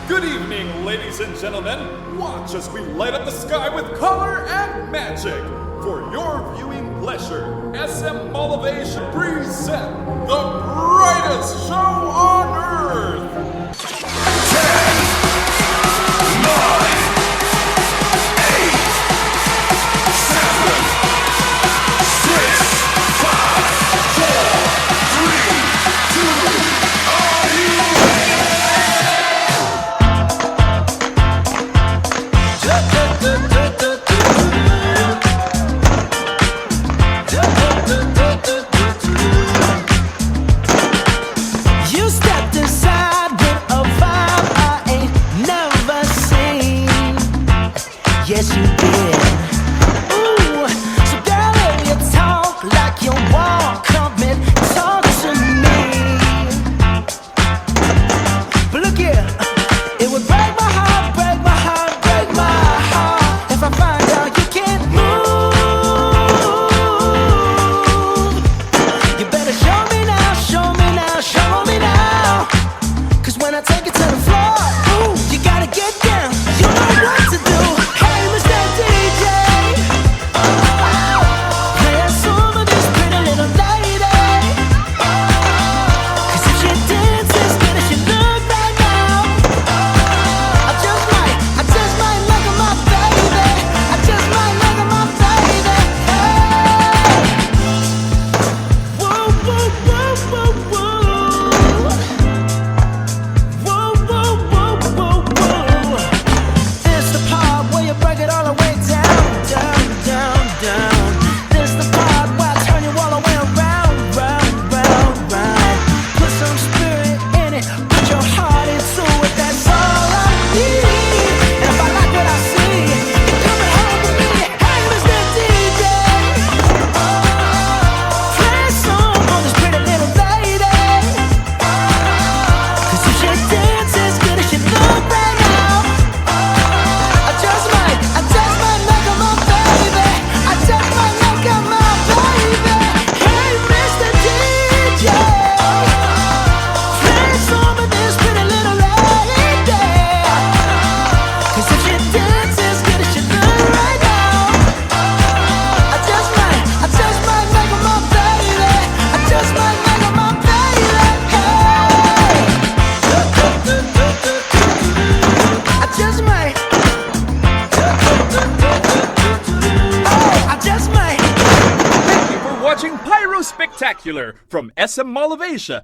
Good evening, ladies and gentlemen. Watch as we light up the sky with color and magic. For your viewing pleasure, SM Mall of Asia present the brightest show on earth. 10, 9, 8, 7, 6, 5, 4, 3, 2, are you You stepped inside with a vibe I ain't never seen. Yes, you did. Ooh, so girl, if you talk like you walk, come and talk to me. But look here, it would break my heart, break my heart, break my heart if I find out you can't move. You better show me now, show me now, show me now. 'Cause when I take it to the floor, ooh, you gotta get down. You know what to do. Hey, Mr. DJ, play a song of this pretty little lady. 'Cause if she dances as good as she look right now, I just might make her my baby. I just might make her my baby. Hey. Whoa, whoa, whoa, whoa, whoa. Whoa, whoa, whoa, whoa, whoa. This the part where you break it all the way down, down, down, down. This the part where I turn you all the way around, round, round, round. Put some spirit in it, put your heart into it, that's all I need. And if I like what I see, you're coming home with me. Hey, Mr. DJ, play a song on this pretty little lady. 'Cause if she dances as good as she look right now, I just might make her my baby. I just might make her my baby. Hey, Mr. DJ, play a song with this pretty little lady. 'Cause if she dances as good as she look right now, I just might make her my baby. I just might make her my baby. Hey, I just might. Oh, I just might. Thank you for watching Pyro Spectacular from SM Mall of Asia